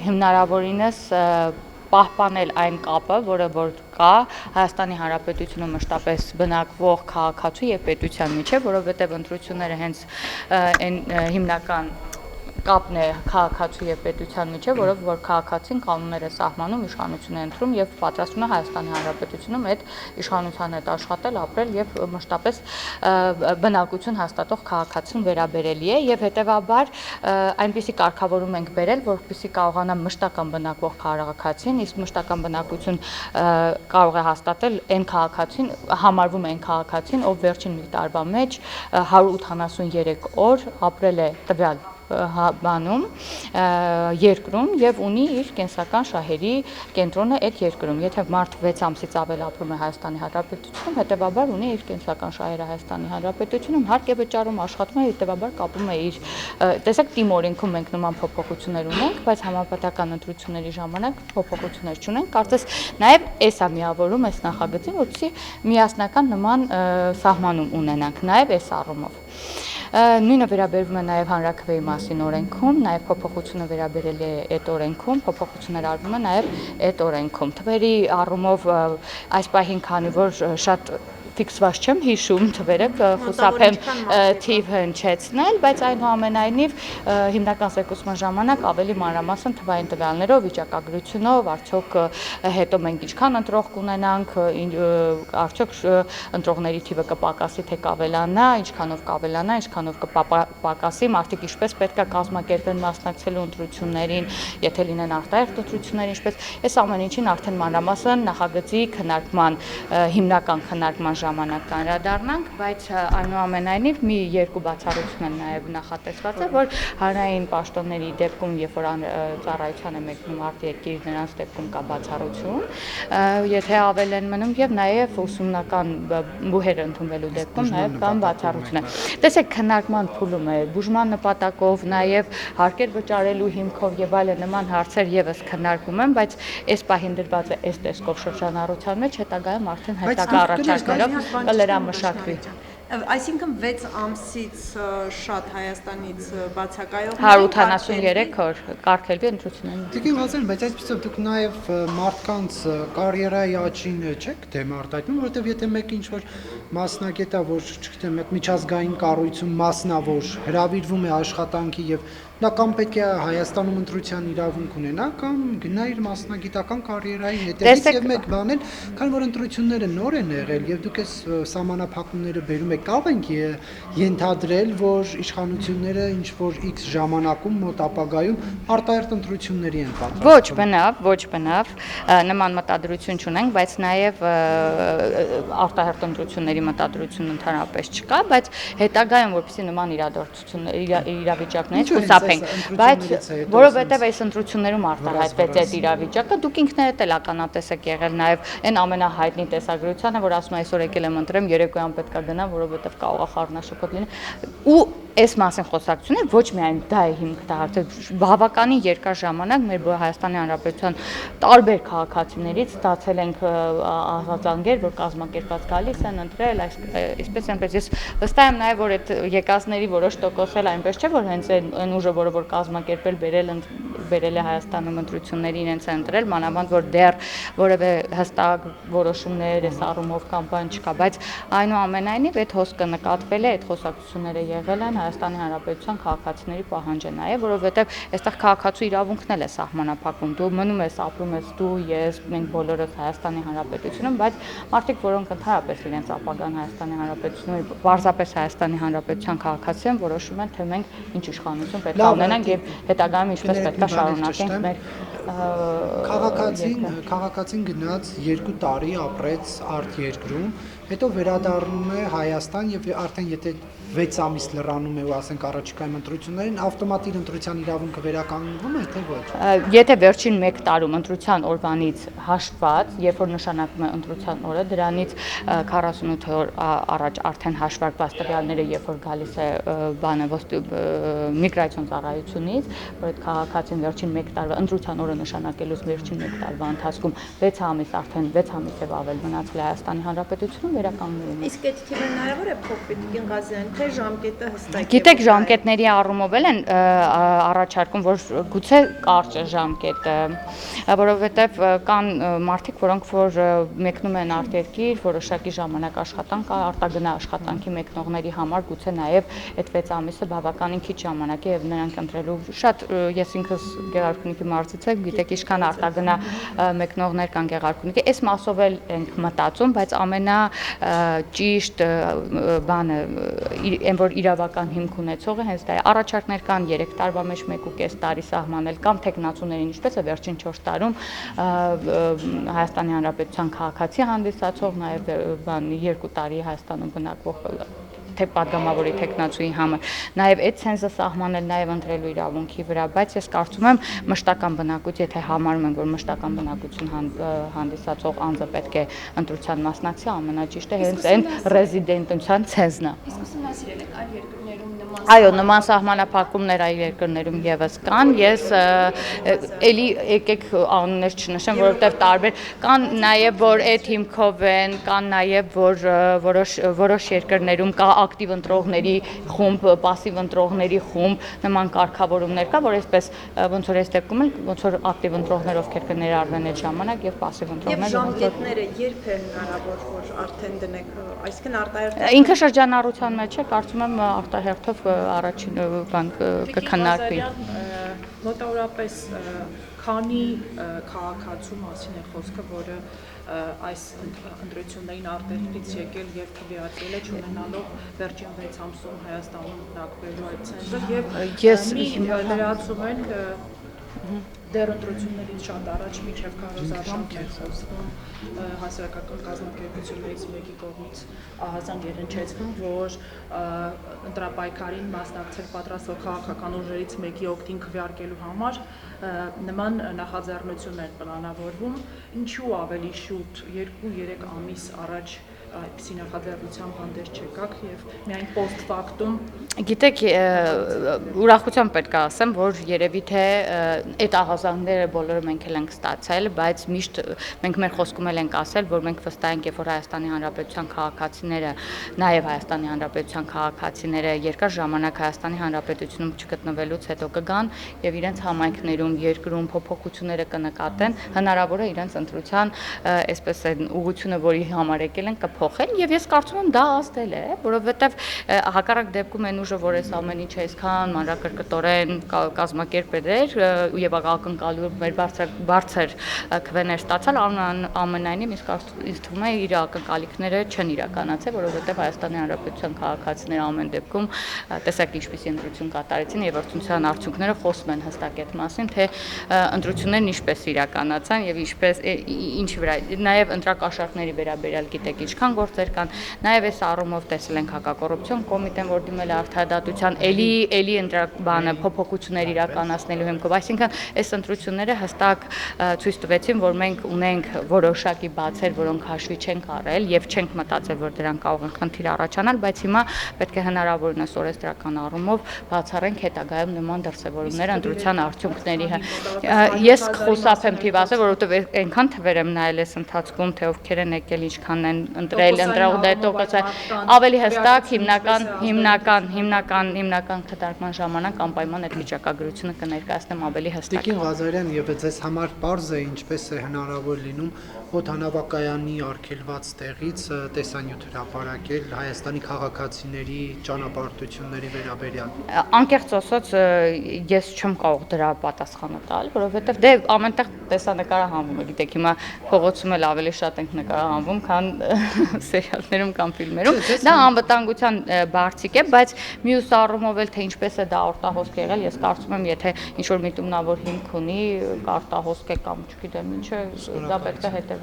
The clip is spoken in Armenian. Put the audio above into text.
Հիմնարավորինս պահպանել այն կապը, որը որ կա Հայաստանի Հանրապետությունում մշտապես բնակվող քաղաքացու եւ պետության միջեւ, որովհետեւ ընտրությունները հենց այն հիմնական կապն է քաղաքացու եւ պետության միջեւ, որով որ քաղաքացին կանոններ է սահմանում, իշխանություն է ընտրում եւ պատրաստվում է Հայաստանի Հանրապետությունում այդ իշխանության հետ աշխատել, ապրել եւ մշտապես բնակություն հաստատող քաղաքացուն վերաբերելի է եւ հետեւաբար այնպիսի կարգավորում ենք բերել, որպեսզի կարողանա մշտական բնակվող քաղաքացին, իսկ մշտական բնակություն կարող է հաստատել այն քաղաքացին, համարվում է այն քաղաքացին, ով վերջին մի տարվա մեջ 183 օր ապրել է տվյալ բանում երկրում եւ ունի իր կենսական շահերի կենտրոնը այդ երկրում։ Եթե մարդ 6 ամսից ավել ապրում է Հայաստանի Հանրապետությունում, հետեւաբար ունի իր կենսական շահերը Հայաստանի Հանրապետությունում, հարկ է վճարում, աշխատում է, հետեւաբար կապում է իր տեսեք թիմ օրենքում մենք նման փոփոխություններ ունենք, բայց համապատասխան ընտրությունների ժամանակ փոփոխություններ չունենք։ Կարծես նաեւ էս է միավորում այս նախագծին, որպեսզի միասնական նման սահմանում ունենանք նաեւ այս առումով։ Նույնը վերաբերվում է նաև հանրաքվեի մասին օրենքում, նաև փոփոխությունը վերաբերել է այդ օրենքում, փոփոխություններ արվում է նաև այդ օրենքում։ Թվերի առումով այս պահին, քանի որ շատ ֆիքսված չեմ հիշում թվերը, կխուսափեմ թիվ հնչեցնել, բայց այնուամենայնիվ հիմնական զեկուցման ժամանակ ավելի մանրամասն թվային տվյալներով, վիճակագրությունով, արդյոք հետո մենք ինչքան ընտրող կունենանք, արդյոք ընտրողների թիվը կպակասի թե կավելանա, ինչքանով կավելանա, ինչքանով կպակասի, մարդիկ ինչպես պետք է կազմակերպեն մասնակցելու ընտրություններին, եթե լինեն արտահերթ ընտրություններ, ինչպես այս ամեն ինչին արդեն մանրամասն նախագծի քննարկման հիմնական քննարկման ժամանակ կանդրադառնանք, բայց այնուամենայնիվ մի երկու բացառություն են նաև նախատեսված է, որ հանրային պաշտոնների դեպքում, երբ որ ծառայության է մեկնում արտերկիր, նրանց դեպքում կա բացառություն, եթե ավել են մնում եւ նաև ուսումնական բուհեր ընդունվելու դեպքում նաև կան բացառություններ։ Տեսեք, քննարկման փուլում է, բուժման նպատակով, նաև հարկեր վճարելու հիմքով եւ այլն նման հարցեր եւս քննարկում են, բայց այս պահին դրված է այս տեսքով շրջանառության մեջ, հետագայում արդեն հետագա առաջարկներով կլրամշակվի։ Այսինքն 6 ամսից շատ Հայաստանից բացակայող 183 օր կարգելվի ընտրություններին։ Տիկին Ղազարյան, բայց այսպեսով դուք նաև մարդկանց կարիերայի աճին չեք դեմ արտահայտվում, որովհետև եթե մեկ ինչ-որ մասնագետ է, որ չգիտեմ, այդ միջազգային կառույցում մասնավոր հրավիրվում է աշխատանքի եւ նա կամ պետք է Հայաստանում ընտրության իրավունք ունենա, կամ գնա իր մասնագիտական կարիերայի հետևից եւ մեկ բան էլ, քանի որ ընտրությունները նոր են եղել եւ դուք այս սահմանափակումները բերում եք, կարող ենք ենթադրել, որ իշխանությունները ինչ որ X ժամանակում մոտ ապագայում արտահերթ ընտրությունների են պատրաստվում։ Ոչ բնավ, նման մտադրություն չունենք, բայց նաեւ արտահերթ ընտրությունների մտադրություն ընդհանրապես չկա, բայց հետագայում որպեսզի նման իրավիճակներից խուսափենք, բայց որովհետեւ այս ընտրություններում արտահայտվեց այդ իրավիճակը, դուք ինքներդ էլ ականատես եք եղել նաեւ այն ամենահայտնի տեսագրությանը, որ ասում է այսօր եկել եմ ընտրեմ, երեկոյան պետք է գնամ, որովհետեւ կարող է խառնաշփոթ լինի, ու այս մասին խոսակցությունը ոչ միայն դա է հիմք դարձել, բավականին երկար ժամանակ մեր Հայաստանի Հանրապետության տարբեր քաղաքացիներից ստացել ենք ահազանգեր, որ կազմակերպված գալիս են ընտրել, այսպես այնպես ես վստահ եմ նաև որ այդ եկածների որոշ տոկոս էլ այնպես չէ, որ հենց այն ուժը, որ կազմակերպել բերել է Հայաստանում ընտրությունների իրենց է ընտրել, մանավանդ որ դեռ որևէ հստակ որոշումներ այս առումով կամ բան չկա, բայց այնուամենայնիվ այդ հոսքը նկատվել է, այդ խոսակցությունները եղել են Հայաստանի Հանրապետության քաղաքացիների պահանջ է նաև, որովհետև այստեղ քաղաքացու իրավունքն էլ է սահմանափակվում, դու մնում ես, ապրում ես դու, ես, մենք բոլորս Հայաստանի Հանրապետությունում, բայց մարդիկ, որոնք ընդհանրապես իրենց ապագան Հայաստանի Հանրապետությունում, պարզապես Հայաստանի Հանրապետության քաղաքացի են, որոշում են, թե մենք ինչ իշխանություն պետք է ունենանք եւ հետագայում ինչպես պետք է շարունակենք մեր քաղաքացին գնաց 2 տարի ապրեց արտերկրում, հետո վերադառնում է Հայաստան եւ արդեն եթե 6 ամիս լրանում է ու ասենք առաջիկայում ընտրություններին, ավտոմատիկ ընտրության իրավունքը վերականգնվում է, թե ոչ։ Եթե վերջին 1 տարում ընտրության օրվանից հաշված, երբ որ նշանակվում է ընտրության օրը, դրանից 48 օր առաջ արդեն հաշվարկված տվյալները, երբ որ գալիս է միգրացիոն ծառայությունից, որ այդ քաղաքացին վերջին 1 տարվա ընտրության օրը նշանակելուց վերջին 1 տարվա ընթացքում 6 ամիս եւ ավել մնացել Հայաստանի Հանրապետությունում, վերականգնվում է։ Իսկ այդ թիվը հնարավոր է փոխվել Տիկին Ղազարյան, թե ժամկետը հստակ է։ Գիտեք, ժամկետների առումով են առաջարկում, որ գուցե կարճ է ժամկետը, որովհետև կան մարդիկ, որոնք որ մեկնում են արտերկիր, որոշակի ժամանակ աշխատանք, արտագնա աշխատանքի մեկնողների համար գուցե նաև այդ 6 ամիսը բավականին քիչ ժամանակ է եւ նրանք ընտրելու շատ ես ինքս Գեղարքունիքի մարզից եմ, գիտեք, ինչքան արտագնա մեկնողներ կան Գեղարքունիքի, այս մասով էլ ենք մտածում, բայց ամենաճիշտ բանը այն որ իրավական հիմք ունեցողը հենց դա է։ Առաջարկներ կան 3 տարվա մեջ 1.5 տարի սահմանել կամ տեխնացուներին, ինչպես է վերջին 4 տարում Հայաստանի Հանրապետության քաղաքացի հանդիսացող, նաև 2 տարի Հայաստանում բնակվող թե պատգամավորի տեխնացուի համար, նաև այդ ցենզը սահմանել, նաև ընտրելու իրավունքի վրա, բայց ես կարծում եմ մշտական բնակություն, եթե համարում ենք, որ մշտական բնակություն հանդիսացող անձը պետք է ընտրության մասնակցի, ամենաճիշտը հենց այն ռեզիդենտության ցենզն է։ Իսկ ուսումնասիրել եք այլ երկրներում նման Այո, նման սահմանափակումներ այլ երկրներում եւս կան։ Ես էլի եկեք անուններ չնշեմ, որովհետեւ տարբեր կան նաև որ այդ հիմքով են, կան նաև որ որոշ երկրներում կա ակտիվ ընտրողների խումբ, пассив ընտրողների խումբ, նման կարգավորումներ կա, որ այսպես ոնց որ այս դեպքում էլ ոնց որ ակտիվ ընտրողներ ովքեր կներառվեն այդ ժամանակ եւ пассив Եվ ընտրողներ ժամկետները երբ է հնարավոր որ արդեն դնեք, այսինքն արտահերթ ինքը շրջանառության մեջ է, կարծում եմ արտահերթով առաջին բան կքննարկվի։ Մոտավորապես քանի քաղաքացու մասին է խոսքը, որը այս ընտրություններին արտերկրից եկել եւ քվեարկել է չունենալով վերջին 6 ամսում Հայաստանում բնակվելու այդ ցենզը եւ լրացում են դեռ ընտրություններից շատ առաջ մինչև քարոզարշանք է խոսվում հասարակական կազմակերպություններից մեկի կողմից ահազանգ երնչեցվում, որ ընտրապայքարին մասնակցել պատրաստող քաղաքական ուժերից մեկի օգտին քվեարկելու համար նման նախաձեռնություններ պլանավորվում, ինչու ավելի շուտ 2-3 ամիս առաջ այդպիսի նախաձեռնությամբ հանդես չեկաք եւ միայն post factum Գիտեք, ուրախությամբ պետք է ասեմ, որ երևի թե այդ ահազանգները բոլորը մենք էլ ենք ստացել, բայց միշտ մենք մեր խոսքում էլ ենք ասել, որ մենք վստահ ենք, որ Հայաստանի Հանրապետության քաղաքացիները, նաև Հայաստանի Հանրապետության քաղաքացիները երկար ժամանակ Հայաստանի Հանրապետությունում չգտնվելուց հետո կգան եւ իրենց համայնքներում, երկրում փոփոխությունները կնկատեն, հնարավոր է իրենց ընտրության այսպես այն ուղղությունը, որի համար եկել են, փոխել եւ ես կարծում եմ դա ազդել է, որովհետեւ հակառակ դեպքում այն ուժը, որ այս ամեն ինչը այսքան մանրակրկտորեն կազմակերպել էր եւ ակնկալում մեր բարձր քվեներ ստացալ, ամենայնիվ ինձ թվում է իր ակնկալիքները չեն իրականացել, որովհետեւ Հայաստանի Հանրապետության քաղաքացիները ամեն դեպքում տեսակ ինչպիսի ընտրություն կատարեցին եւ ընտրության արդյունքները խոսում են հստակ այդ մասին, թե ընտրություններն ինչպես իրականացան եւ ինչպես ինչ վրա, նաեւ ընտրակաշառքների վերաբերյալ գիտեք ինչքան գործեր կան, նաև այս առումով տեսել ենք հակակոռուպցիոն կոմիտեն, որ դիմել է արդարադատության, էլի բանը փոփոխություններ իրականացնելու հիմքով, այսինքն այս ընտրությունները հստակ ցույց տվեցին, որ մենք ունենք որոշակի բացեր, որոնք հաշվի չենք առել եւ չենք մտածել, որ դրանք կարող են խնդիր առաջանալ, բայց հիմա պետք է հնարավորինս օրենսդրական առումով բացառենք հետագայում նման դրսևորումներ ընտրության արդյունքների։ Ես խուսափեմ թիվ ասել, որովհետեւ այնքան թվեր եմ նայել այս ընթացքում, թե ովքեր են եկել, ինչքան են ընտրել դետոկսը ավելի հստակ հիմնական քննարկման ժամանակ անպայման այդ վիճակագրությունը կներկայացնեմ ավելի հստակ։ Տիկին Ղազարյան, եւ ձեզ համար պարզ է ինչպես է հնարավոր լինում օդանավակայանի արգելված տեղից տեսանյութ հրապարակել Հայաստանի քաղաքացիների ճանապարհորդությունների վերաբերյալ։ Անկեղծ ասած, ես չեմ կարող դրա պատասխանը տալ, որովհետեւ դե ամենտեղ տեսանկարահանվում է, գիտեք, հիմա փողոցում էլ ավելի շատ ենք նկարահանվում, քան սերիալներում կամ ֆիլմերում, դա անվտանգության բարձիկ է, բայց մյուս առումով էլ թե ինչպես է դա արտահոսք եղել, ես կարծում եմ, եթե ինչ որ միտումնավոր հիմք ունի, արտահոսք է կամ չգիտեմ ինչ է, դա պետք է հետևանք